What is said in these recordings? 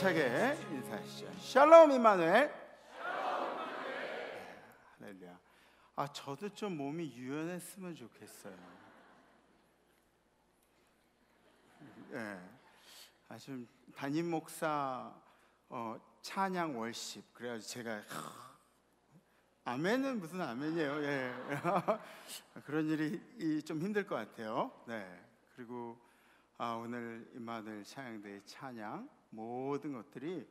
힘차게 인사하시죠. 샬롬 임마누엘. 할렐루야. 저도 좀 몸이 유연했으면 좋겠어요. 지금 담임 목사 찬양 월십, 그래가지고 제가 아멘은 무슨 아멘이에요. 그런 일이 좀 힘들 것 같아요. 그리고 오늘 임마누엘 찬양대의 찬양 모든 것들이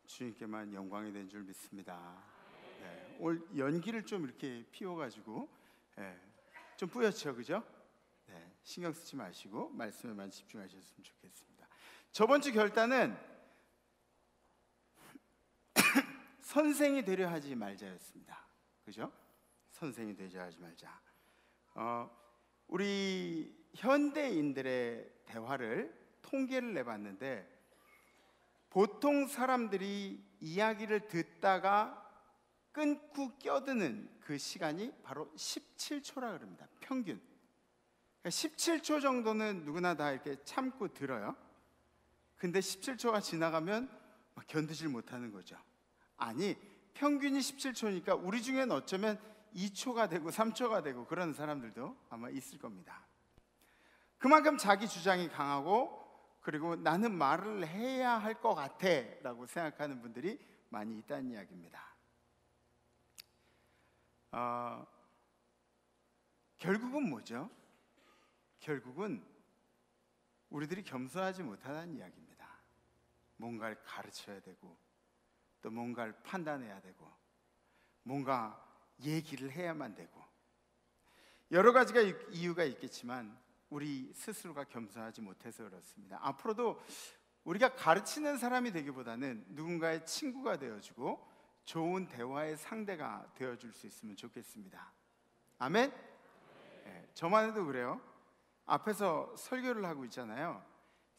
주님께만 영광이 된 줄 믿습니다. 오늘 연기를 좀 이렇게 피워가지고 좀 뿌옇죠, 그죠? 신경 쓰지 마시고 말씀에만 집중하셨으면 좋겠습니다. 저번 주 결단은 선생이 되려 하지 말자였습니다. 그죠? 선생이 되려 하지 말자. 우리 현대인들의 대화를 통계를 내봤는데, 보통 사람들이 이야기를 듣다가 끊고 껴드는 그 시간이 바로 17초라 그럽니다. 평균. 17초 정도는 누구나 다 이렇게 참고 들어요. 근데 17초가 지나가면 막 견디질 못하는 거죠. 아니, 평균이 17초니까 우리 중에는 어쩌면 2초가 되고 3초가 되고 그런 사람들도 아마 있을 겁니다. 그만큼 자기 주장이 강하고, 그리고 나는 말을 해야 할 것 같아 라고 생각하는 분들이 많이 있다는 이야기입니다. 결국은 뭐죠? 결국은 우리들이 겸손하지 못하다는 이야기입니다. 뭔가를 가르쳐야 되고, 또 뭔가를 판단해야 되고, 뭔가 얘기를 해야만 되고, 여러 가지가 이유가 있겠지만 우리 스스로가 겸손하지 못해서 그렇습니다. 앞으로도 우리가 가르치는 사람이 되기보다는 누군가의 친구가 되어주고 좋은 대화의 상대가 되어줄 수 있으면 좋겠습니다. 아멘? 저만 해도 그래요. 앞에서 설교를 하고 있잖아요.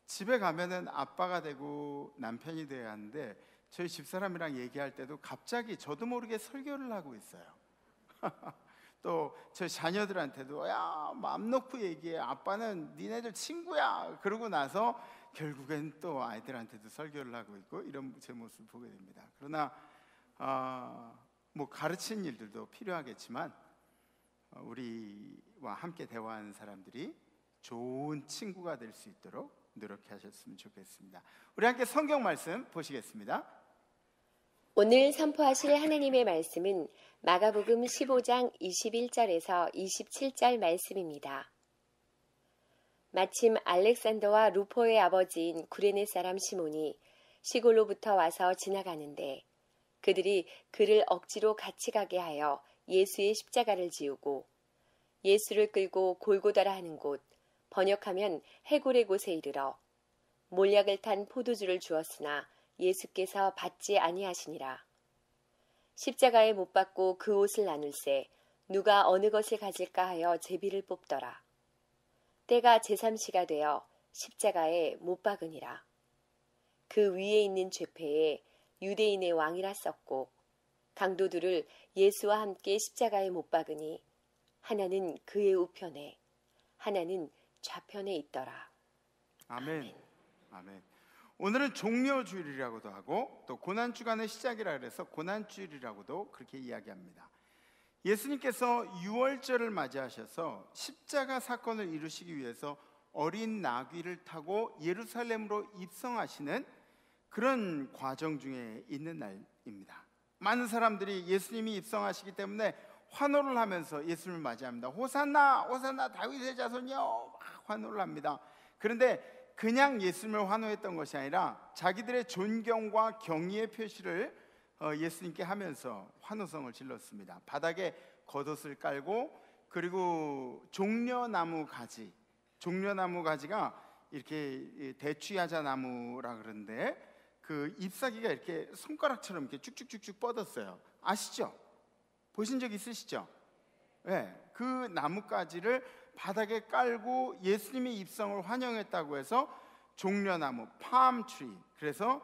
집에 가면은 아빠가 되고 남편이 되어야 하는데, 저희 집사람이랑 얘기할 때도 갑자기 저도 모르게 설교를 하고 있어요. 또 저희 자녀들한테도 야, 마음 놓고 얘기해, 아빠는 니네들 친구야. 그러고 나서 결국엔 또 아이들한테도 설교를 하고 있고, 이런 제 모습을 보게 됩니다. 그러나 뭐 가르치는 일들도 필요하겠지만 우리와 함께 대화하는 사람들이 좋은 친구가 될 수 있도록 노력하셨으면 좋겠습니다. 우리 함께 성경 말씀 보시겠습니다. 오늘 선포하실 하나님의 말씀은 마가복음 15장 21절에서 27절 말씀입니다. 마침 알렉산더와 루포의 아버지인 구레네 사람 시몬이 시골로부터 와서 지나가는데, 그들이 그를 억지로 같이 가게 하여 예수의 십자가를 지우고 예수를 끌고 골고다라 하는 곳, 번역하면 해골의 곳에 이르러 몰약을 탄 포도주를 주었으나 예수께서 받지 아니하시니라. 십자가에 못 박고 그 옷을 나눌새 누가 어느 것을 가질까 하여 제비를 뽑더라. 때가 제3시가 되어 십자가에 못 박으니라. 그 위에 있는 죄패에 유대인의 왕이라 썼고, 강도들을 예수와 함께 십자가에 못 박으니 하나는 그의 우편에, 하나는 좌편에 있더라. 아멘. 아멘. 오늘은 종려주일이라고도 하고, 또 고난주간의 시작이라 그래서 고난주일이라고도 그렇게 이야기합니다. 예수님께서 유월절을 맞이하셔서 십자가 사건을 이루시기 위해서 어린 나귀를 타고 예루살렘으로 입성하시는 그런 과정 중에 있는 날입니다. 많은 사람들이 예수님이 입성하시기 때문에 환호를 하면서 예수님을 맞이합니다. 호산나 호산나 다윗의 자손이여, 막 환호를 합니다. 그런데 그냥 예수님을 환호했던 것이 아니라 자기들의 존경과 경의의 표시를 예수님께 하면서 환호성을 질렀습니다. 바닥에 겉옷을 깔고, 그리고 종려나무 가지가 이렇게 대추야자 나무라 그러는데, 그 잎사귀가 이렇게 손가락처럼 이렇게 쭉쭉쭉쭉 뻗었어요. 아시죠? 보신 적 있으시죠? 그 나뭇가지를 바닥에 깔고 예수님의 입성을 환영했다고 해서 종려나무, 팜트리, 그래서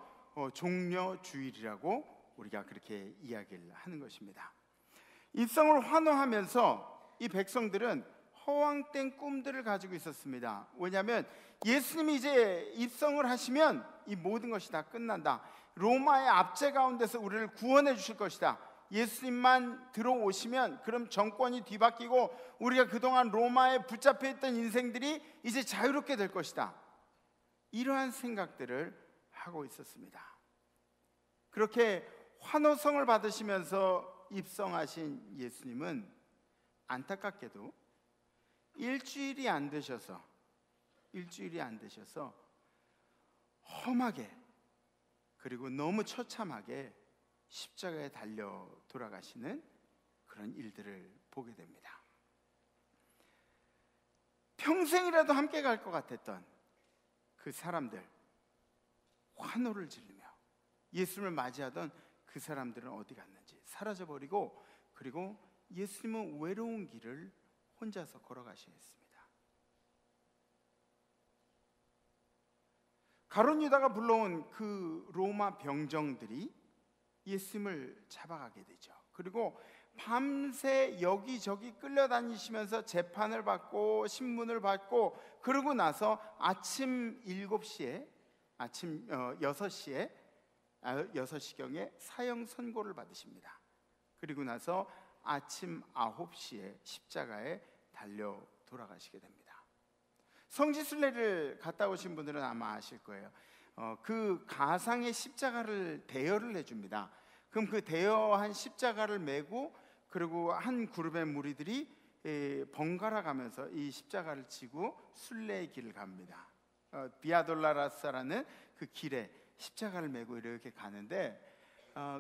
종려주일이라고 우리가 그렇게 이야기를 하는 것입니다. 입성을 환호하면서 이 백성들은 허황된 꿈들을 가지고 있었습니다. 왜냐하면 예수님이 이제 입성을 하시면 이 모든 것이 다 끝난다. 로마의 압제 가운데서 우리를 구원해 주실 것이다. 예수님만 들어오시면 그럼 정권이 뒤바뀌고 우리가 그동안 로마에 붙잡혀 있던 인생들이 이제 자유롭게 될 것이다. 이러한 생각들을 하고 있었습니다. 그렇게 환호성을 받으시면서 입성하신 예수님은 안타깝게도 일주일이 안 되셔서 험하게 그리고 너무 처참하게 십자가에 달려 돌아가시는 그런 일들을 보게 됩니다. 평생이라도 함께 갈 것 같았던 그 사람들, 환호를 지르며 예수님을 맞이하던 그 사람들은 어디 갔는지 사라져버리고, 그리고 예수님은 외로운 길을 혼자서 걸어가셔야 했습니다. 가룟 유다가 불러온 그 로마 병정들이 예수님을 잡아가게 되죠. 그리고 밤새 여기저기 끌려다니시면서 재판을 받고 신문을 받고, 그러고 나서 아침 7시에 아침 6시경에 사형 선고를 받으십니다. 그리고 나서 아침 9시에 십자가에 달려 돌아가시게 됩니다. 성지순례를 갔다 오신 분들은 아마 아실 거예요. 그 가상의 십자가를 대여를 해줍니다. 그럼 그 대여한 십자가를 메고, 그리고 한 그룹의 무리들이 번갈아 가면서 이 십자가를 지고 순례의 길을 갑니다. 비아돌라라사라는 그 길에 십자가를 메고 이렇게 가는데,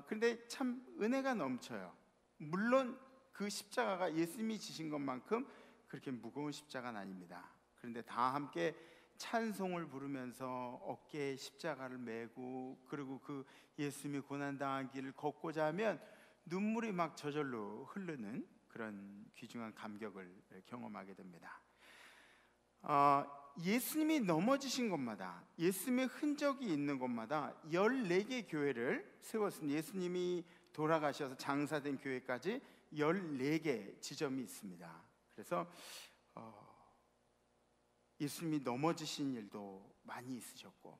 그런데 참 은혜가 넘쳐요. 물론 그 십자가가 예수님이 지신 것만큼 그렇게 무거운 십자가는 아닙니다. 그런데 다 함께 찬송을 부르면서 어깨에 십자가를 메고, 그리고 그 예수님이 고난당한 길을 걷고자 하면 눈물이 막 저절로 흐르는 그런 귀중한 감격을 경험하게 됩니다. 예수님이 넘어지신 곳마다, 예수님의 흔적이 있는 곳마다 14개 교회를 세웠습니다. 예수님이 돌아가셔서 장사된 교회까지 14개 지점이 있습니다. 그래서 예수님이 넘어지신 일도 많이 있으셨고,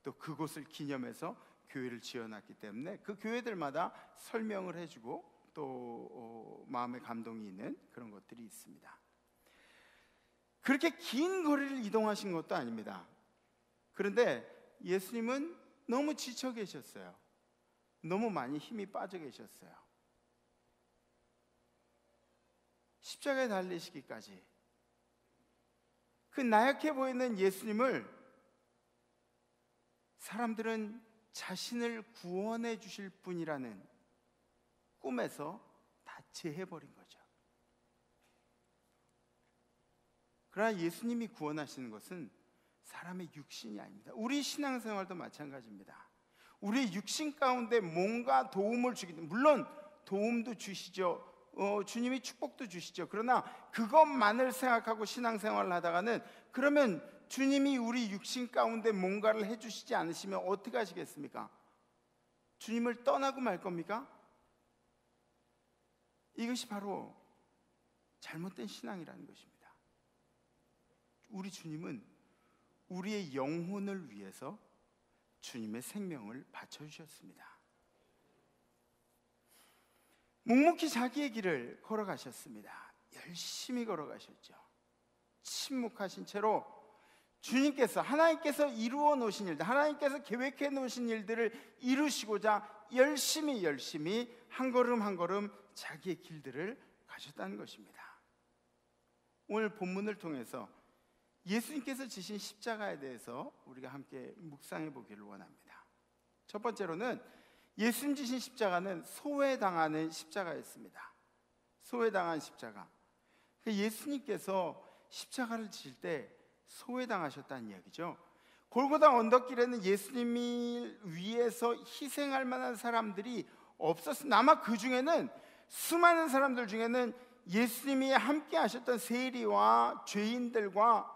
또 그곳을 기념해서 교회를 지어놨기 때문에 그 교회들마다 설명을 해주고 또 마음의 감동이 있는 그런 것들이 있습니다. 그렇게 긴 거리를 이동하신 것도 아닙니다. 그런데 예수님은 너무 지쳐 계셨어요. 너무 많이 힘이 빠져 계셨어요. 십자가에 달리시기까지 그 나약해 보이는 예수님을 사람들은 자신을 구원해 주실 분이라는 꿈에서 다 제해버린 거죠. 그러나 예수님이 구원하시는 것은 사람의 육신이 아닙니다. 우리 신앙생활도 마찬가지입니다. 우리 육신 가운데 뭔가 도움을 주기, 물론 도움도 주시죠. 주님이 축복도 주시죠. 그러나 그것만을 생각하고 신앙생활을 하다가는, 그러면 주님이 우리 육신 가운데 뭔가를 해주시지 않으시면 어떻게 하시겠습니까? 주님을 떠나고 말 겁니까? 이것이 바로 잘못된 신앙이라는 것입니다. 우리 주님은 우리의 영혼을 위해서 주님의 생명을 바쳐주셨습니다. 묵묵히 자기의 길을 걸어가셨습니다. 열심히 걸어가셨죠. 침묵하신 채로 주님께서, 하나님께서 이루어 놓으신 일들, 하나님께서 계획해 놓으신 일들을 이루시고자 열심히 한 걸음 한 걸음 자기의 길들을 가셨다는 것입니다. 오늘 본문을 통해서 예수님께서 지신 십자가에 대해서 우리가 함께 묵상해 보기를 원합니다. 첫 번째로는 예수님 지신 십자가는 소외당하는 십자가였습니다. 소외당한 십자가. 예수님께서 십자가를 지실 때 소외당하셨다는 이야기죠. 골고다 언덕길에는 예수님을 위해서 희생할 만한 사람들이 없었습니다. 아마 그 중에는, 수많은 사람들 중에는 예수님이 함께 하셨던 세리와 죄인들과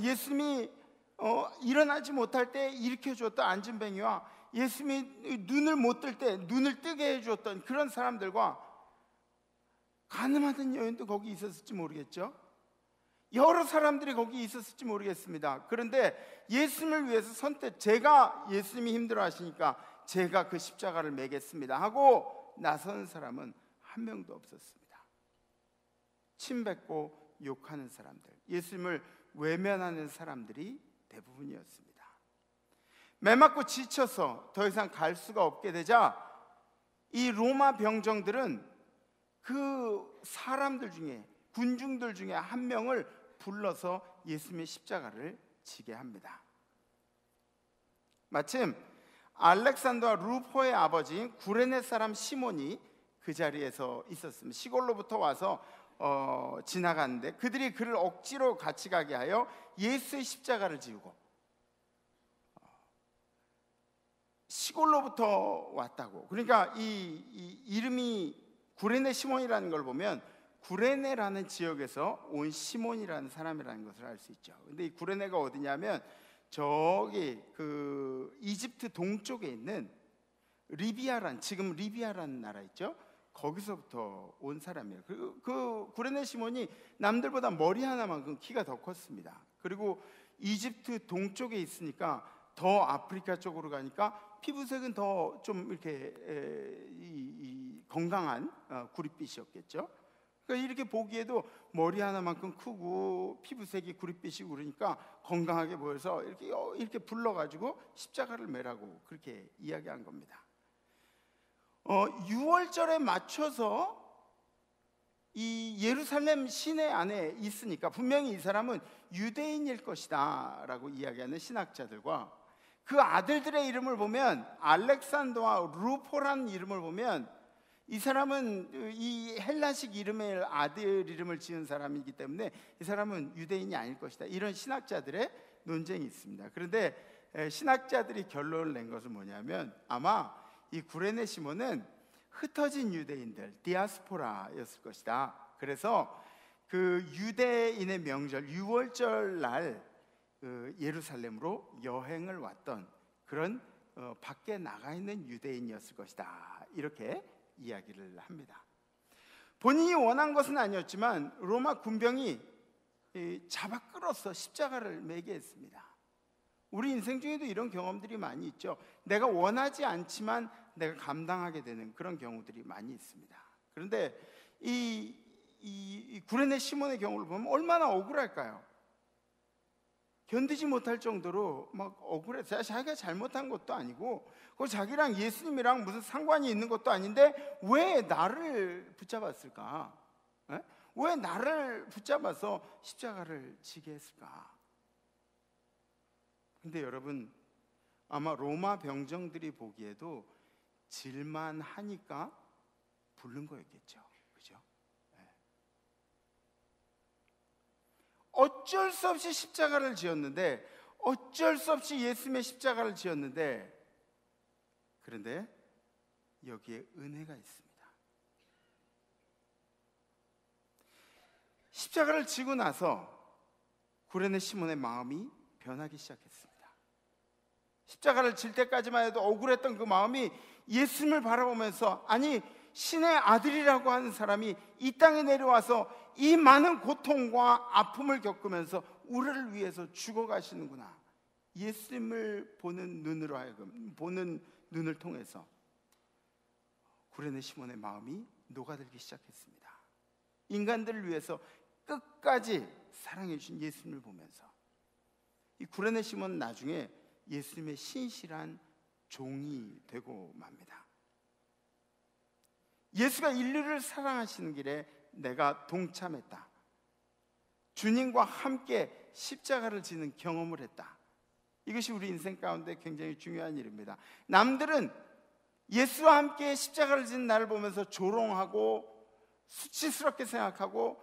예수님이 일어나지 못할 때 일으켜 주었던 안진뱅이와 예수님이 눈을 못 뜰 때 눈을 뜨게 해주었던 그런 사람들과 가늠하던 여인도 거기 있었을지 모르겠죠. 여러 사람들이 거기 있었을지 모르겠습니다. 그런데 예수님을 위해서 제가 예수님이 힘들어 하시니까 제가 그 십자가를 매겠습니다 하고 나선 사람은 한 명도 없었습니다. 침뱉고 욕하는 사람들, 예수님을 외면하는 사람들이 대부분이었습니다. 매맞고 지쳐서 더 이상 갈 수가 없게 되자 이 로마 병정들은 그 사람들 중에, 군중들 중에 한 명을 불러서 예수님의 십자가를 지게 합니다. 마침 알렉산더와 루포의 아버지인 구레네 사람 시몬이 그 자리에서 있었습니다. 시골로부터 와서 지나갔는데 그들이 그를 억지로 같이 가게 하여 예수의 십자가를 지우고, 시골로부터 왔다고. 그러니까 이 이름이 구레네 시몬이라는 걸 보면 구레네라는 지역에서 온 시몬이라는 사람이라는 것을 알 수 있죠. 근데 이 구레네가 어디냐면 저기 그 이집트 동쪽에 있는 지금 리비아라는 나라 있죠. 거기서부터 온 사람이에요. 그 구레네 시몬이 남들보다 머리 하나만큼 키가 더 컸습니다. 그리고 이집트 동쪽에 있으니까 더 아프리카 쪽으로 가니까 피부색은 더 좀 이렇게 건강한 구릿빛이었겠죠. 그러니까 이렇게 보기에도 머리 하나만큼 크고 피부색이 구릿빛이고 그러니까 건강하게 보여서 이렇게 불러가지고 십자가를 매라고 그렇게 이야기한 겁니다. 6월절에 맞춰서 이 예루살렘 시내 안에 있으니까 분명히 이 사람은 유대인일 것이다 라고 이야기하는 신학자들과 그 아들들의 이름을 보면 알렉산더와 루포라는 이름을 보면 이 사람은 이 헬라식 이름의 아들 이름을 지은 사람이기 때문에 이 사람은 유대인이 아닐 것이다, 이런 신학자들의 논쟁이 있습니다. 그런데 신학자들이 결론을 낸 것은 뭐냐면 아마 이 구레네 시몬은 흩어진 유대인들, 디아스포라였을 것이다. 그래서 그 유대인의 명절 6월절 날 예루살렘으로 여행을 왔던 그런 밖에 나가 있는 유대인이었을 것이다, 이렇게 이야기를 합니다. 본인이 원한 것은 아니었지만 로마 군병이 잡아 끌어서 십자가를 매게 했습니다. 우리 인생 중에도 이런 경험들이 많이 있죠. 내가 원하지 않지만 내가 감당하게 되는 그런 경우들이 많이 있습니다. 그런데 이 구레네 시몬의 경우를 보면 얼마나 억울할까요? 견디지 못할 정도로 막 억울해서 자기가 잘못한 것도 아니고 자기랑 예수님이랑 무슨 상관이 있는 것도 아닌데 왜 나를 붙잡았을까? 왜 나를 붙잡아서 십자가를 지게 했을까? 근데 여러분, 아마 로마 병정들이 보기에도 질만하니까 부른 거였겠죠. 그죠? 어쩔 수 없이 십자가를 지었는데, 어쩔 수 없이 예수님의 십자가를 지었는데, 그런데 여기에 은혜가 있습니다. 십자가를 지고 나서 구레네 시몬의 마음이 변하기 시작했습니다. 십자가를 질 때까지만 해도 억울했던 그 마음이 예수님을 바라보면서, 아니 신의 아들이라고 하는 사람이 이 땅에 내려와서 이 많은 고통과 아픔을 겪으면서 우리를 위해서 죽어가시는구나, 예수님을 보는 눈으로 하여금, 보는 눈을 통해서 구레네 시몬의 마음이 녹아들기 시작했습니다. 인간들을 위해서 끝까지 사랑해 주신 예수님을 보면서 이 구레네 시몬은 나중에 예수님의 신실한 종이 되고 맙니다. 예수가 인류를 사랑하시는 길에 내가 동참했다, 주님과 함께 십자가를 지는 경험을 했다. 이것이 우리 인생 가운데 굉장히 중요한 일입니다. 남들은 예수와 함께 십자가를 지는 나를 보면서 조롱하고 수치스럽게 생각하고,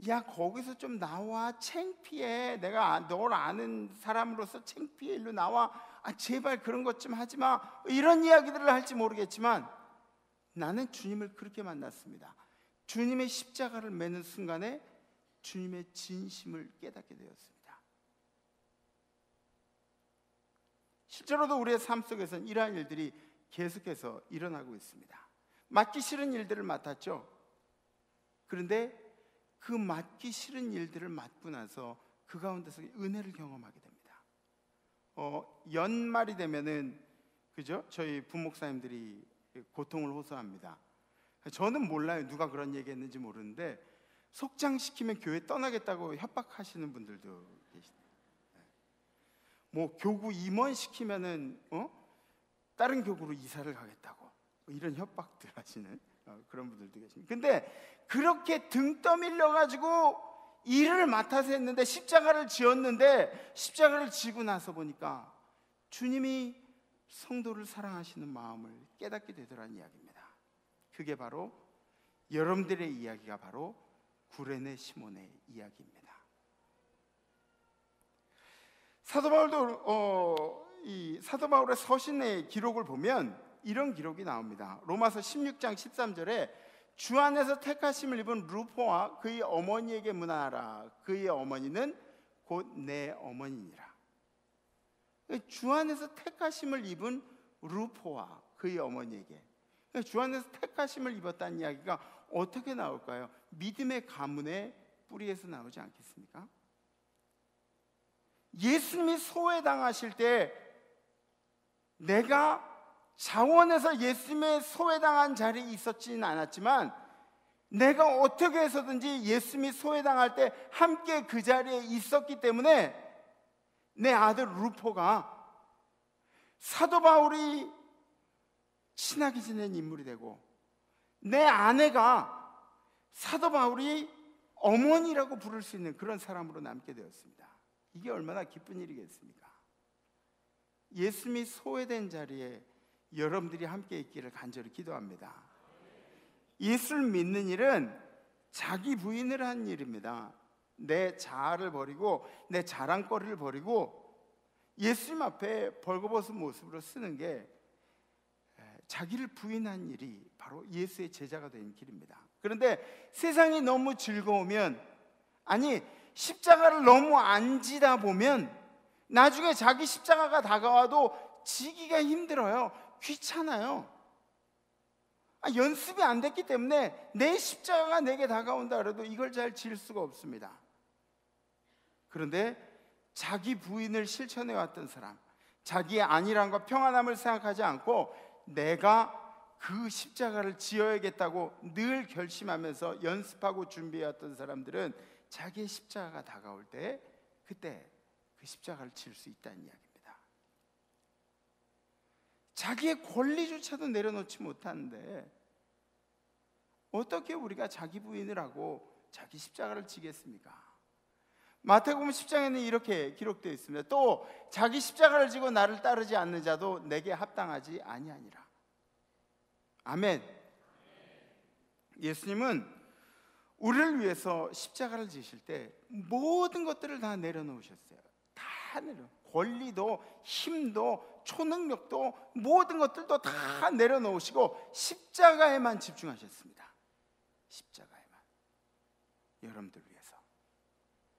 야 거기서 좀 나와, 창피해, 내가 널 아는 사람으로서 창피해, 일로 나와, 제발 그런 것 좀 하지 마, 이런 이야기들을 할지 모르겠지만 나는 주님을 그렇게 만났습니다. 주님의 십자가를 매는 순간에 주님의 진심을 깨닫게 되었습니다. 실제로도 우리의 삶 속에서는 이러한 일들이 계속해서 일어나고 있습니다. 맡기 싫은 일들을 맡았죠. 그런데 그 맡기 싫은 일들을 맡고 나서 그 가운데서 은혜를 경험하게 됩니다. 연말이 되면은 그죠? 저희 부목사님들이 고통을 호소합니다. 저는 몰라요. 누가 그런 얘기했는지 모르는데 속장시키면 교회 떠나겠다고 협박하시는 분들도 계시대요. 뭐 교구 임원 시키면은 다른 교구로 이사를 가겠다고 이런 협박들 하시는 그런 분들도 계십니다. 근데 그렇게 등 떠밀려 가지고 일을 맡아서 했는데 십자가를 지었는데 십자가를 지고 나서 보니까 주님이 성도를 사랑하시는 마음을 깨닫게 되더라는 이야기입니다. 그게 바로 여러분들의 이야기가 바로 구레네 시몬의 이야기입니다. 사도 바울의 서신의 기록을 보면 이런 기록이 나옵니다. 로마서 16장 13절에 주 안에서 택하심을 입은 루포와 그의 어머니에게 문안하라. 그의 어머니는 곧 내 어머니니라. 주 안에서 택하심을 입은 루포와 그의 어머니에게, 주 안에서 택하심을 입었다는 이야기가 어떻게 나올까요? 믿음의 가문의 뿌리에서 나오지 않겠습니까? 예수님이 소외당하실 때 내가 자원해서 예수님의 소외당한 자리에 있었지는 않았지만 내가 어떻게 해서든지 예수님이 소외당할 때 함께 그 자리에 있었기 때문에 내 아들 루포가 사도 바울이 친하게 지낸 인물이 되고 내 아내가 사도 바울이 어머니라고 부를 수 있는 그런 사람으로 남게 되었습니다. 이게 얼마나 기쁜 일이겠습니까? 예수님이 소외된 자리에 여러분들이 함께 있기를 간절히 기도합니다. 예수를 믿는 일은 자기 부인을 하는 일입니다. 내 자아를 버리고 내 자랑거리를 버리고 예수님 앞에 벌거벗은 모습으로 쓰는 게 자기를 부인한 일이 바로 예수의 제자가 되는 길입니다. 그런데 세상이 너무 즐거우면, 아니 십자가를 너무 안 지다 보면 나중에 자기 십자가가 다가와도 지기가 힘들어요. 귀찮아요. 연습이 안 됐기 때문에 내 십자가가 내게 다가온다 그래도 이걸 잘 질 수가 없습니다. 그런데 자기 부인을 실천해 왔던 사람, 자기의 안일함과 평안함을 생각하지 않고 내가 그 십자가를 지어야겠다고 늘 결심하면서 연습하고 준비해왔던 사람들은 자기의 십자가가 다가올 때 그때 그 십자가를 질 수 있다는 이야기입니다. 자기의 권리조차도 내려놓지 못하는데 어떻게 우리가 자기 부인을 하고 자기 십자가를 지겠습니까? 마태복음 10장에는 이렇게 기록되어 있습니다. 또 자기 십자가를 지고 나를 따르지 않는 자도 내게 합당하지 아니하니라. 아멘. 예수님은 우리를 위해서 십자가를 지실 때 모든 것들을 다 내려놓으셨어요. 다 권리도 힘도 초능력도 모든 것들도 다 내려놓으시고 십자가에만 집중하셨습니다. 십자가에만. 여러분들 위해서.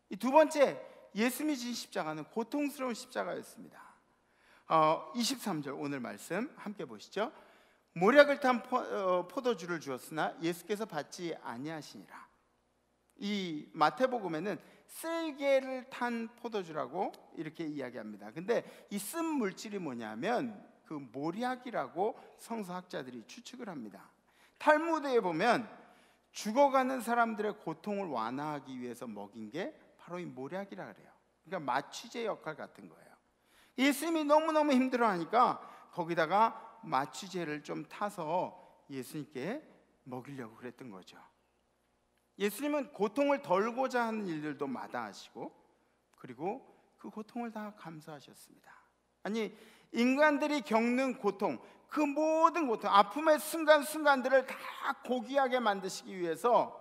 이 두 번째, 예수님이 지신 십자가는 고통스러운 십자가였습니다. 23절 오늘 말씀 함께 보시죠. 모략을 탄 포도주를 주었으나 예수께서 받지 아니하시니라. 이 마태복음에는 쓸개를 탄 포도주라고 이렇게 이야기합니다. 근데 이 쓴 물질이 뭐냐면 그 모략이라고 성서학자들이 추측을 합니다. 탈무드에 보면 죽어가는 사람들의 고통을 완화하기 위해서 먹인 게 바로 이 모략이라 그래요. 그러니까 마취제 역할 같은 거예요. 예수님이 너무너무 힘들어하니까 거기다가 마취제를 좀 타서 예수님께 먹이려고 그랬던 거죠. 예수님은 고통을 덜고자 하는 일들도 마다하시고 그리고 그 고통을 다 감수하셨습니다. 아니 인간들이 겪는 고통, 그 모든 고통, 아픔의 순간순간들을 다 고귀하게 만드시기 위해서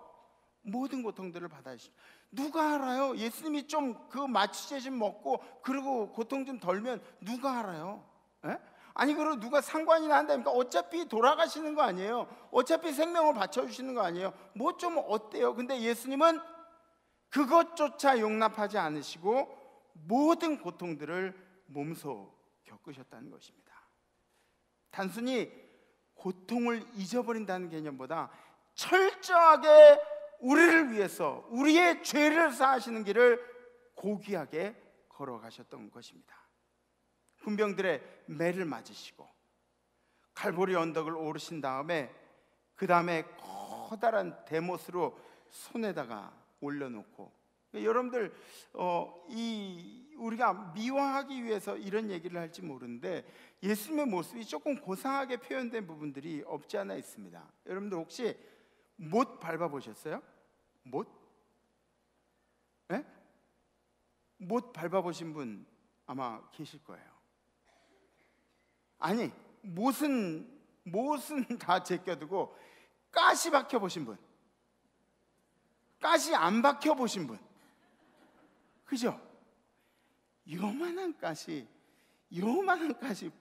모든 고통들을 받아주시고, 누가 알아요? 예수님이 좀 그 마취제 좀 먹고 그리고 고통 좀 덜면 누가 알아요? 에? 아니 그리고 누가 상관이나 한다니까? 어차피 돌아가시는 거 아니에요? 어차피 생명을 바쳐주시는 거 아니에요? 뭐 좀 어때요? 근데 예수님은 그것조차 용납하지 않으시고 모든 고통들을 몸소 겪으셨다는 것입니다. 단순히 고통을 잊어버린다는 개념보다 철저하게 우리를 위해서 우리의 죄를 사하시는 길을 고귀하게 걸어가셨던 것입니다. 군병들의 매를 맞으시고 갈보리 언덕을 오르신 다음에 그 다음에 커다란 대못으로 손에다가 올려놓고, 여러분들 우리가 미화하기 위해서 이런 얘기를 할지 모르는데 예수님의 모습이 조금 고상하게 표현된 부분들이 없지 않아 있습니다. 여러분들 혹시 못 밟아보셨어요? 못? 네? 못 밟아보신 분 아마 계실 거예요. 아니, 못은 다 제껴두고 가시 박혀보신 분, 가시 안 박혀보신 분, 그죠? 요만한 가시,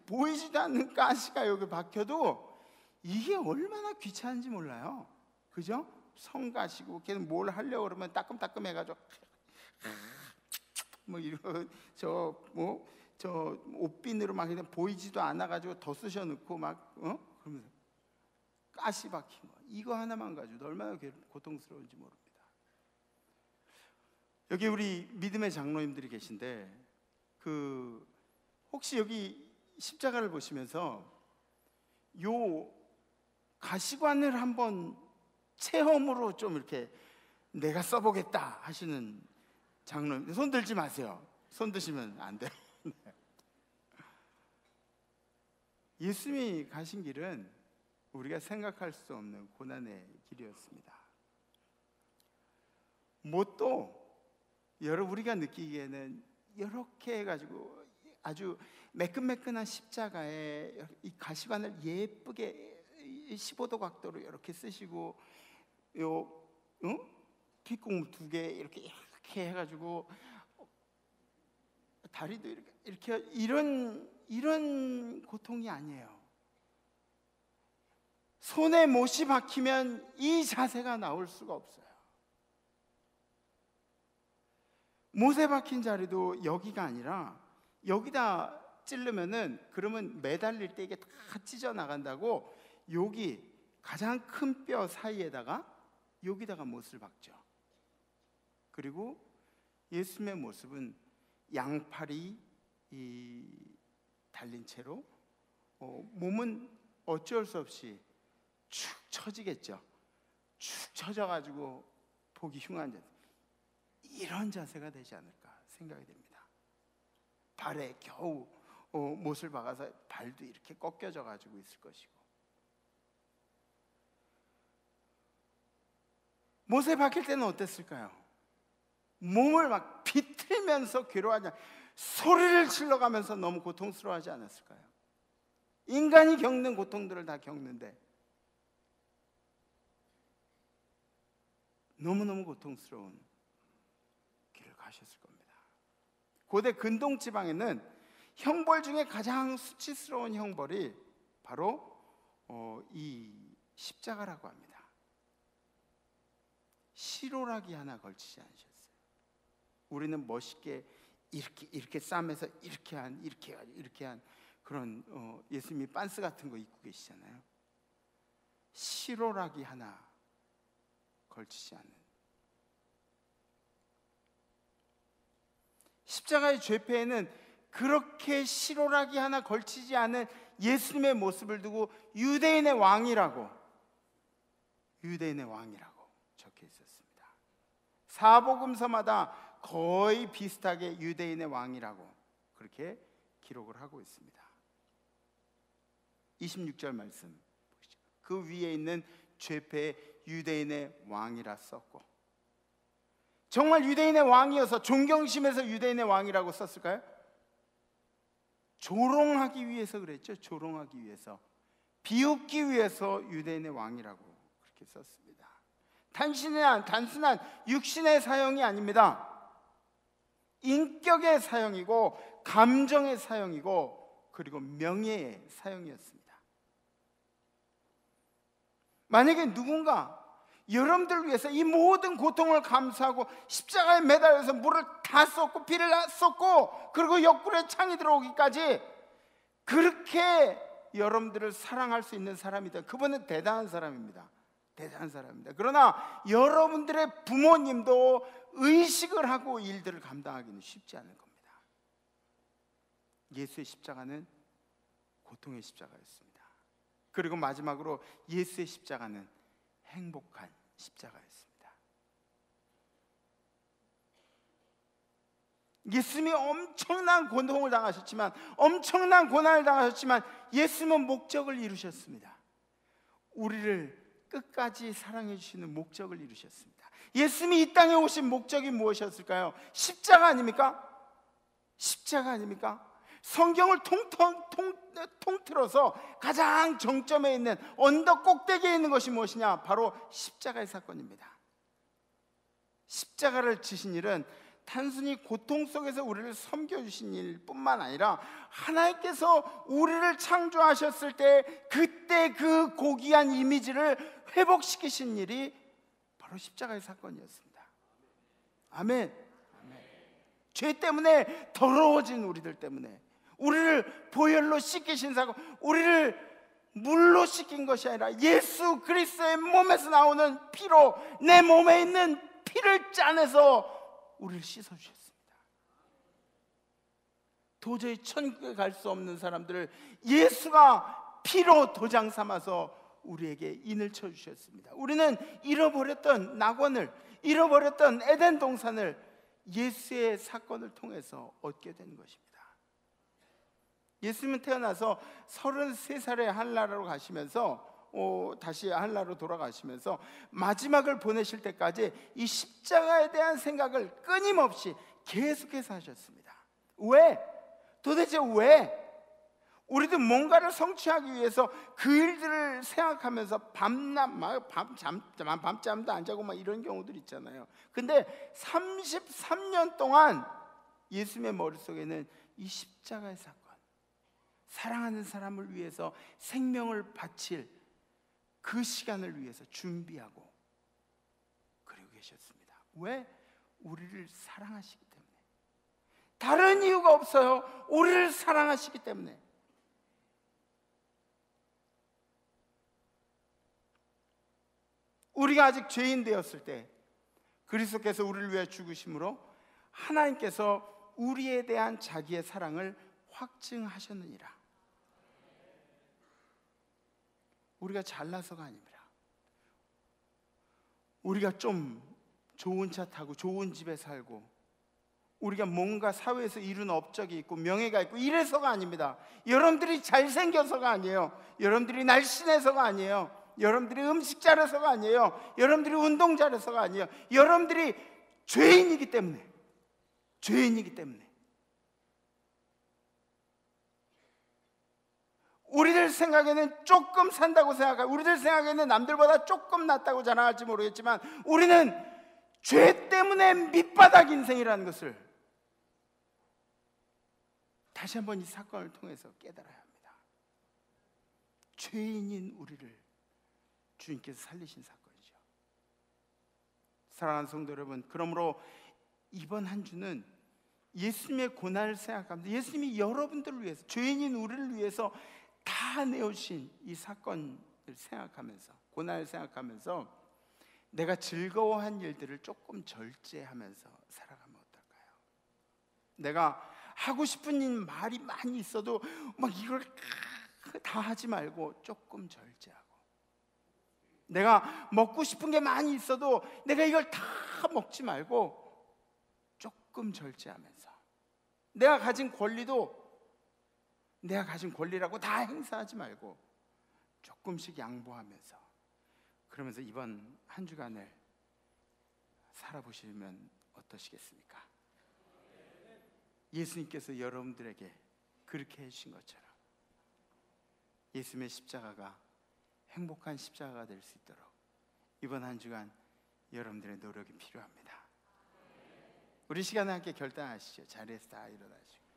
보이지도 않는 가시가 여기 박혀도 이게 얼마나 귀찮은지 몰라요. 그죠? 성가시고 걔는 뭘 하려고 그러면 따끔따끔 해가지고 저 옷빈으로 막 그냥 보이지도 않아가지고 더 쑤셔 넣고 막 그러면서 가시 박힌 거, 이거 하나만 가지고도 얼마나 고통스러운지 모릅니다. 여기 우리 믿음의 장로님들이 계신데 혹시 여기 십자가를 보시면서 요 가시관을 한번 체험으로 좀 이렇게 내가 써보겠다 하시는 장로님 손 들지 마세요. 손 드시면 안 돼요. 예수님이 가신 길은 우리가 생각할 수 없는 고난의 길이었습니다. 못도 우리가 느끼기에는 이렇게 해가지고 아주 매끈매끈한 십자가에 이 가시관을 예쁘게 15도 각도로 이렇게 쓰시고 뒷공 2개 이렇게 해가지고 다리도 이렇게 이런 고통이 아니에요. 손에 못이 박히면 이 자세가 나올 수가 없어요. 못에 박힌 자리도 여기가 아니라 여기다 찌르면은 그러면 매달릴 때 이게 다 찢어 나간다고 여기 가장 큰 뼈 사이에다가 여기다가 못을 박죠. 그리고 예수님의 모습은 양팔이 달린 채로 몸은 어쩔 수 없이 축 처지겠죠. 축 처져가지고 보기 흉한 자세, 이런 자세가 되지 않을까 생각이 됩니다. 발에 겨우 못을 박아서 발도 이렇게 꺾여져 가지고 있을 것이고, 못에 박힐 때는 어땠을까요? 몸을 막 비틀면서 괴로워하지, 소리를 질러가면서 너무 고통스러워하지 않았을까요? 인간이 겪는 고통들을 다 겪는데 너무너무 고통스러운 길을 가셨을 겁니다. 고대 근동 지방에는 형벌 중에 가장 수치스러운 형벌이 바로 이 십자가라고 합니다. 시로라기 하나 걸치지 않으셨어요. 우리는 멋있게 이렇게 싸매서 이렇게 한 그런 예수님이 빤스 같은 거 입고 계시잖아요. 시로라기 하나 걸치지 않는, 십자가의 죄패에는 그렇게 시로라기 하나 걸치지 않은 예수님의 모습을 두고 유대인의 왕이라고 적혀 있었습니다. 사복음서마다 거의 비슷하게 유대인의 왕이라고 그렇게 기록을 하고 있습니다. 26절 말씀 보시죠. 그 위에 있는 죄패에 유대인의 왕이라 썼고, 정말 유대인의 왕이어서 존경심에서 유대인의 왕이라고 썼을까요? 조롱하기 위해서 그랬죠. 조롱하기 위해서, 비웃기 위해서 유대인의 왕이라고 그렇게 썼습니다. 단순한 육신의 사형이 아닙니다. 인격의 사형이고 감정의 사형이고 그리고 명예의 사형이었습니다. 만약에 누군가 여러분들 위해서 이 모든 고통을 감수하고 십자가에 매달려서 물을 다 쏟고 피를 다 쏟고 그리고 옆구리에 창이 들어오기까지 그렇게 여러분들을 사랑할 수 있는 사람이다, 그분은 대단한 사람입니다. 대단한 사람입니다. 그러나 여러분들의 부모님도 의식을 하고 일들을 감당하기는 쉽지 않을 겁니다. 예수의 십자가는 고통의 십자가였습니다. 그리고 마지막으로 예수의 십자가는 행복한 십자가였습니다. 예수님이 엄청난 고통을 당하셨지만, 엄청난 고난을 당하셨지만 예수님은 목적을 이루셨습니다. 우리를 끝까지 사랑해 주시는 목적을 이루셨습니다. 예수님이 이 땅에 오신 목적이 무엇이었을까요? 십자가 아닙니까? 십자가 아닙니까? 성경을 통틀어서 가장 정점에 있는 언덕 꼭대기에 있는 것이 무엇이냐? 바로 십자가의 사건입니다. 십자가를 지신 일은 단순히 고통 속에서 우리를 섬겨주신 일뿐만 아니라 하나님께서 우리를 창조하셨을 때 그때 그 고귀한 이미지를 회복시키신 일이 바로 십자가의 사건이었습니다. 아멘. 죄 때문에 더러워진 우리들 때문에, 우리를 보혈로 씻기신 사건, 우리를 물로 씻긴 것이 아니라 예수 그리스도의 몸에서 나오는 피로, 내 몸에 있는 피를 짜내서 우리를 씻어주셨습니다. 도저히 천국에 갈 수 없는 사람들을 예수가 피로 도장 삼아서 우리에게 인을 쳐주셨습니다. 우리는 잃어버렸던 낙원을, 잃어버렸던 에덴 동산을 예수의 사건을 통해서 얻게 된 것입니다. 예수님은 태어나서 33살에 한나라로 가시면서 다시 한나라로 돌아가시면서 마지막을 보내실 때까지 이 십자가에 대한 생각을 끊임없이 계속해서 하셨습니다. 왜? 도대체 왜? 우리도 뭔가를 성취하기 위해서 그 일들을 생각하면서 밤잠도 안 자고 막 이런 경우들 있잖아요. 근데 33년 동안 예수님의 머릿속에는 이 십자가의 사건, 사랑하는 사람을 위해서 생명을 바칠 그 시간을 위해서 준비하고 그리고 계셨습니다. 왜? 우리를 사랑하시기 때문에. 다른 이유가 없어요. 우리를 사랑하시기 때문에. 우리가 아직 죄인 되었을 때 그리스도께서 우리를 위해 죽으심으로 하나님께서 우리에 대한 자기의 사랑을 확증하셨느니라. 우리가 잘나서가 아닙니다. 우리가 좀 좋은 차 타고 좋은 집에 살고 우리가 뭔가 사회에서 이룬 업적이 있고 명예가 있고 이래서가 아닙니다. 여러분들이 잘생겨서가 아니에요. 여러분들이 날씬해서가 아니에요. 여러분들이 음식 잘해서가 아니에요. 여러분들이 운동 잘해서가 아니에요. 여러분들이 죄인이기 때문에, 죄인이기 때문에. 우리들 생각에는 조금 산다고 생각하고, 우리들 생각에는 남들보다 조금 낫다고 자랑할지 모르겠지만 우리는 죄 때문에 밑바닥 인생이라는 것을 다시 한번 이 사건을 통해서 깨달아야 합니다. 죄인인 우리를 주님께서 살리신 사건이죠. 사랑하는 성도 여러분, 그러므로 이번 한 주는 예수님의 고난을 생각하면서, 예수님이 여러분들을 위해서, 죄인인 우리를 위해서 다 내어주신 이 사건을 생각하면서, 고난을 생각하면서 내가 즐거워한 일들을 조금 절제하면서 살아가면 어떨까요? 내가 하고 싶은 말이 많이 있어도 막 이걸 다 하지 말고 조금 절제하고, 내가 먹고 싶은 게 많이 있어도 내가 이걸 다 먹지 말고 조금 절제하면서, 내가 가진 권리도 내가 가진 권리라고 다 행사하지 말고 조금씩 양보하면서, 그러면서 이번 한 주간을 살아보시면 어떠시겠습니까? 예수님께서 여러분들에게 그렇게 해주신 것처럼 예수님의 십자가가 행복한 십자가가 될 수 있도록 이번 한 주간 여러분들의 노력이 필요합니다. 우리 시간에 함께 결단하시죠. 자리에서 다 일어나시고.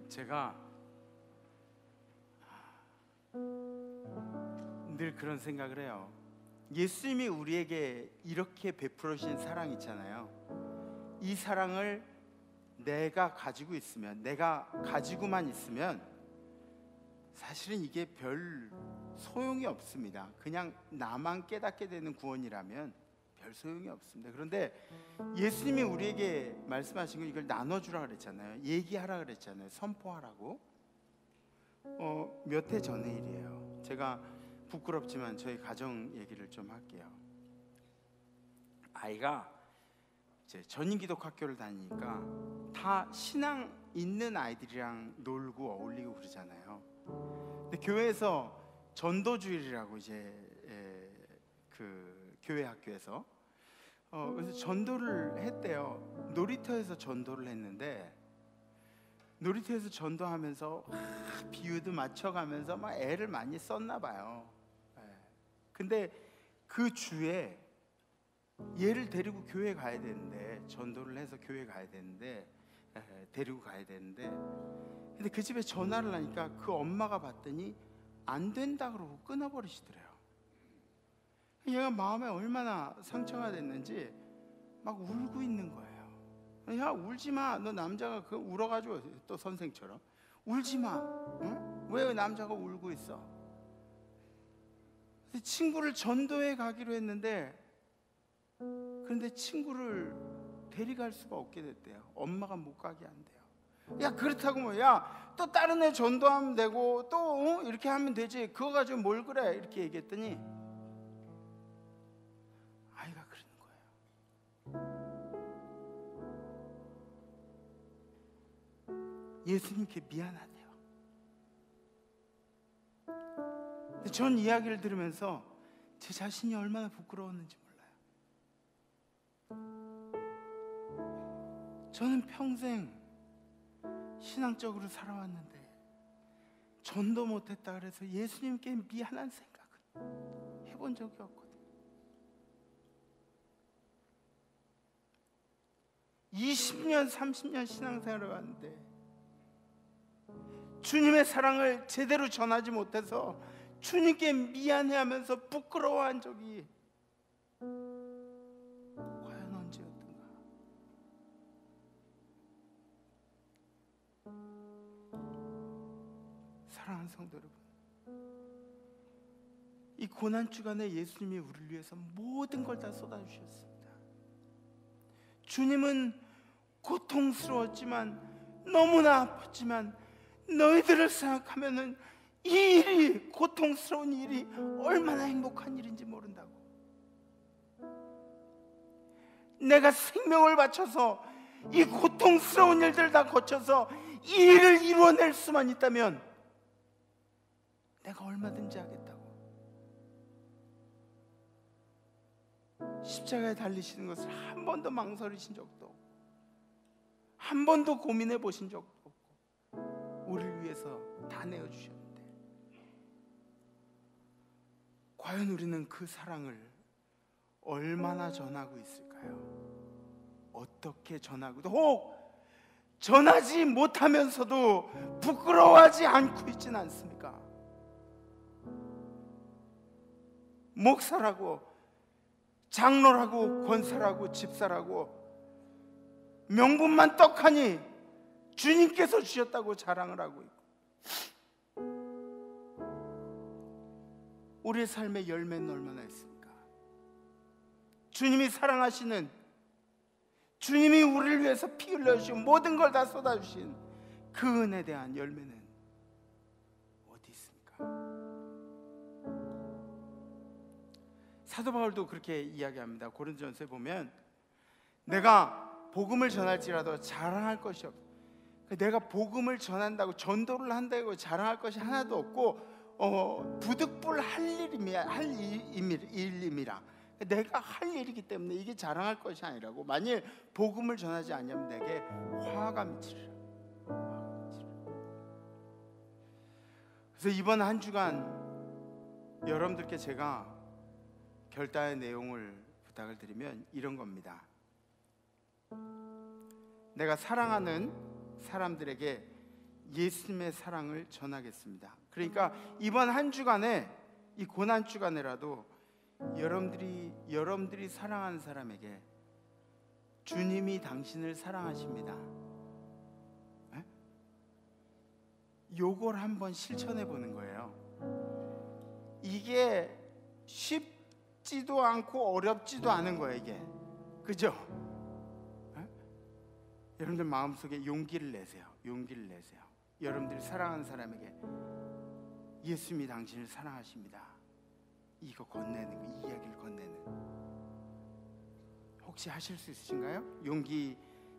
제가 늘 그런 생각을 해요. 예수님이 우리에게 이렇게 베풀어 주신 사랑 있잖아요. 이 사랑을 내가 가지고 있으면, 내가 가지고만 있으면 사실은 이게 별 소용이 없습니다. 그냥 나만 깨닫게 되는 구원이라면 별 소용이 없습니다. 그런데 예수님이 우리에게 말씀하신 건 이걸 나눠주라 그랬잖아요. 얘기하라 그랬잖아요. 선포하라고. 몇 해 전의 일이에요. 제가 부끄럽지만 저희 가정 얘기를 좀 할게요. 아이가 이제 전인기독학교를 다니니까 다 신앙 있는 아이들이랑 놀고 어울리고 그러잖아요. 근데 교회에서 전도주일이라고 이제 그 교회 학교에서 그래서 전도를 했대요. 놀이터에서 전도를 했는데, 놀이터에서 전도하면서 비유도 맞춰가면서 막 애를 많이 썼나 봐요. 근데 그 주에 얘를 데리고 교회 가야 되는데, 전도를 해서 교회 가야 되는데, 데리고 가야 되는데, 근데 그 집에 전화를 하니까 그 엄마가 봤더니 안 된다 그러고 끊어버리시더래요. 얘가 마음에 얼마나 상처가 됐는지 막 울고 있는 거예요. 야, 울지 마. 너 남자가 그 울어가지고, 또 선생처럼 울지 마. 응? 왜 남자가 울고 있어? 친구를 전도해 가기로 했는데, 그런데 친구를 데려갈 수가 없게 됐대요. 엄마가 못 가게 한대요. 야, 그렇다고 뭐, 야, 또 다른 애 전도하면 되고 또 이렇게 하면 되지. 그거 가지고 뭘 그래? 이렇게 얘기했더니 아이가 그러는 거예요. 예수님께 미안하대요. 근데 전 이야기를 들으면서 제 자신이 얼마나 부끄러웠는지 몰라요. 저는 평생 신앙적으로 살아왔는데 전도 못했다 그래서 예수님께 미안한 생각은 해본 적이 없거든요. 20년, 30년 신앙생활을 왔는데 주님의 사랑을 제대로 전하지 못해서 주님께 미안해하면서 부끄러워한 적이 과연 언제였던가. 사랑하는 성도 여러분, 이 고난 주간에 예수님이 우리를 위해서 모든 걸 다 쏟아주셨습니다. 주님은 고통스러웠지만, 너무나 아팠지만 너희들을 생각하면은 이 일이, 고통스러운 일이 얼마나 행복한 일인지 모른다고. 내가 생명을 바쳐서 이 고통스러운 일들 다 거쳐서 이 일을 이루어낼 수만 있다면 내가 얼마든지 하겠다고. 십자가에 달리시는 것을 한 번도 망설이신 적도 없고, 한 번도 고민해 보신 적도 없고, 우리를 위해서 다 내어주셨는데, 과연 우리는 그 사랑을 얼마나 전하고 있을까요? 어떻게 전하고, 혹 전하지 못하면서도 부끄러워하지 않고 있진 않습니까? 목사라고, 장로라고, 권사라고, 집사라고 명분만 떡하니 주님께서 주셨다고 자랑을 하고 있고, 우리의 삶의 열매는 얼마나 있습니까? 주님이 사랑하시는, 주님이 우리를 위해서 피 흘려주시고 모든 걸 다 쏟아주신 그 은혜에 대한 열매는 어디 있습니까? 사도 바울도 그렇게 이야기합니다. 고린도전서에 보면 내가 복음을 전할지라도 자랑할 것이 없다. 내가 복음을 전한다고, 전도를 한다고 자랑할 것이 하나도 없고 부득불 할 일임이라. 내가 할 일이기 때문에 이게 자랑할 것이 아니라고. 만일 복음을 전하지 않으면 내게 화가 미치리라. 그래서 이번 한 주간 여러분들께 제가 결단의 내용을 부탁을 드리면 이런 겁니다. 내가 사랑하는 사람들에게 예수님의 사랑을 전하겠습니다. 그러니까 이번 한 주간에, 이 고난 주간에라도 여러분들이 사랑하는 사람에게 주님이 당신을 사랑하십니다, 요걸 한번 실천해 보는 거예요. 이게 쉽지도 않고 어렵지도 않은 거예요, 이게. 그죠? 여러분들 마음속에 용기를 내세요. 용기를 내세요. 여러분들이 사랑하는 사람에게 예수님이 당신을 사랑하십니다, 이거 건네는 거, 이 이야기를 건네는. 혹시 하실 수 있으신가요?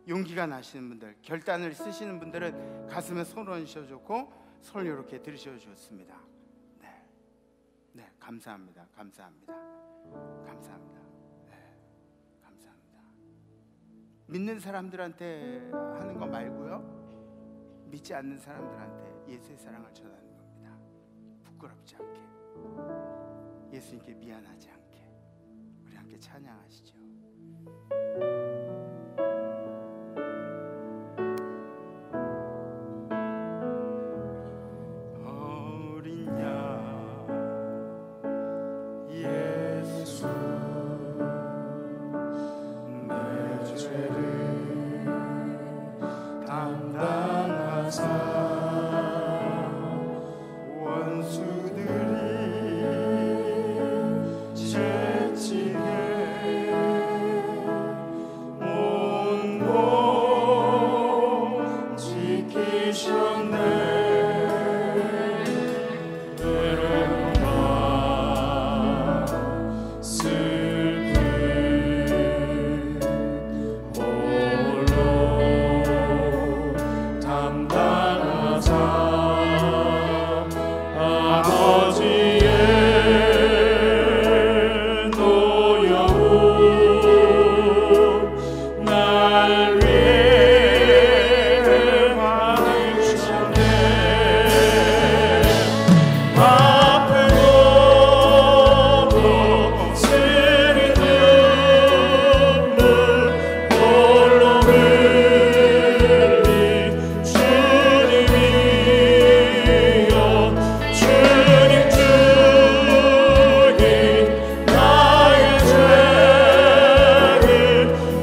용기가 나시는 분들, 결단을 쓰시는 분들은 가슴에 손을 얹으셔 좋고 손을 이렇게 들으셔 좋습니다. 네, 감사합니다. 감사합니다. 감사합니다. 네, 감사합니다. 믿는 사람들한테 하는 거 말고요, 믿지 않는 사람들한테 예수의 사랑을 전하는 겁니다. 부끄럽지 않게, 예수님께 미안하지 않게 우리 함께 찬양하시죠. 어린 양 예수, 내 죄를 담당하사 원수들이 채찍에 온 몸 지키셨네. 외로움과 슬픔 홀로 담당하사 아버지의 노여움 날 위해 받으셨네. 아프고도 쓰린 눈물 홀로 흘린 주님이여, 주님 주인 나의 죄를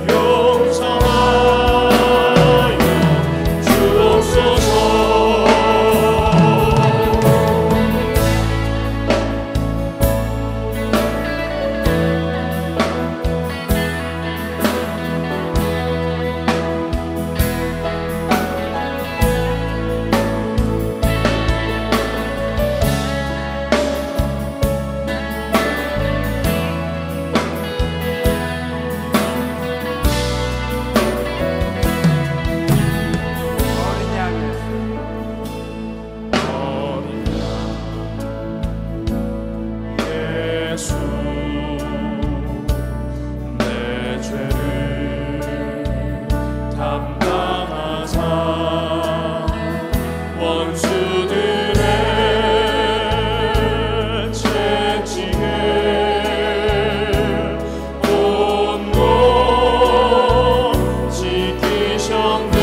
용서하여 주옵소서. 어린 양 예수, 내 죄를 담당하사 원수들의 채찍에 온 몸 지키셨네.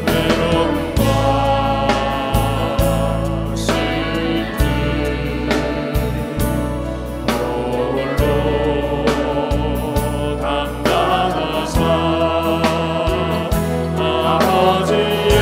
외로움과 슬픔 홀로 담당하사 아버지의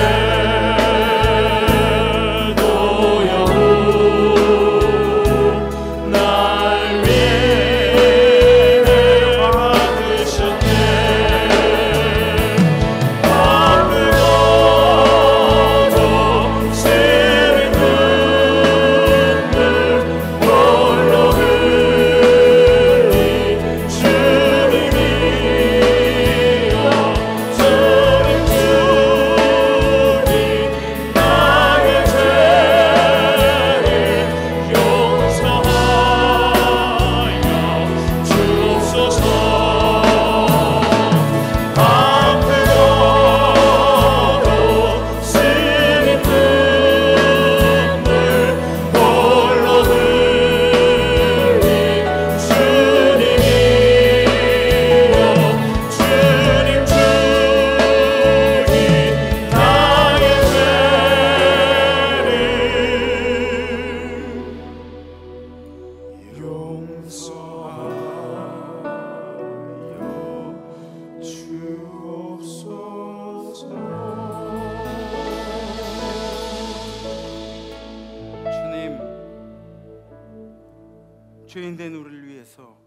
죄인된 우리를 위해서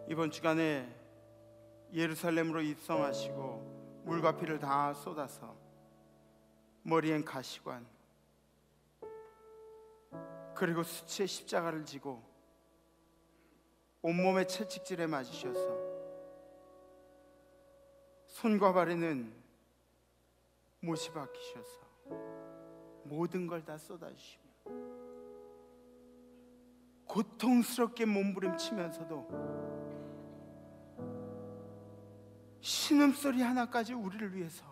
이번 주간에 예루살렘으로 입성하시고 물과 피를 다 쏟아서 머리엔 가시관 그리고 수치의 십자가를 지고 온몸에 채찍질에 맞으셔서 손과 발에는 못이 박히셔서 모든 걸 다 쏟아주시며 고통스럽게 몸부림치면서도 신음소리 하나까지 우리를 위해서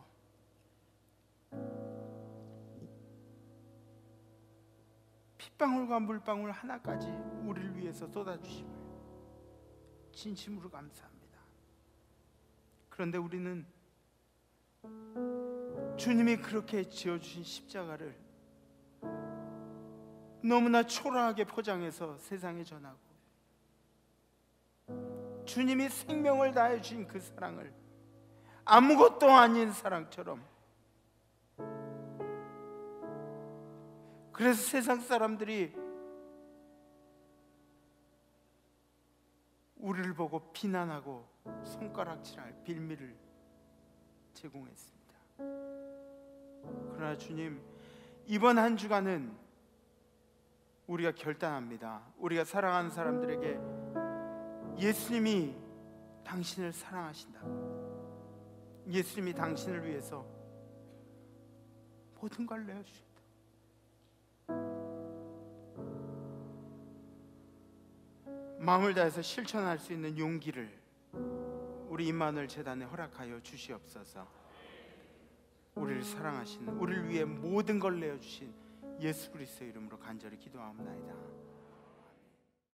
핏방울과 물방울 하나까지 우리를 위해서 쏟아주심을 진심으로 감사합니다. 그런데 우리는 주님이 그렇게 지어주신 십자가를 너무나 초라하게 포장해서 세상에 전하고 주님이 생명을 다해 주신 그 사랑을 아무것도 아닌 사랑처럼, 그래서 세상 사람들이 우리를 보고 비난하고 손가락질할 빌미를 제공했습니다. 그러나 주님, 이번 한 주간은 우리가 결단합니다. 우리가 사랑하는 사람들에게 예수님이 당신을 사랑하신다고, 예수님이 당신을 위해서 모든 걸 내어주신다. 마음을 다해서 실천할 수 있는 용기를 우리 임마누엘 재단에 허락하여 주시옵소서. 우리를 사랑하시는, 우리를 위해 모든 걸 내어주신 예수 그리스도의 이름으로 간절히 기도하옵나이다.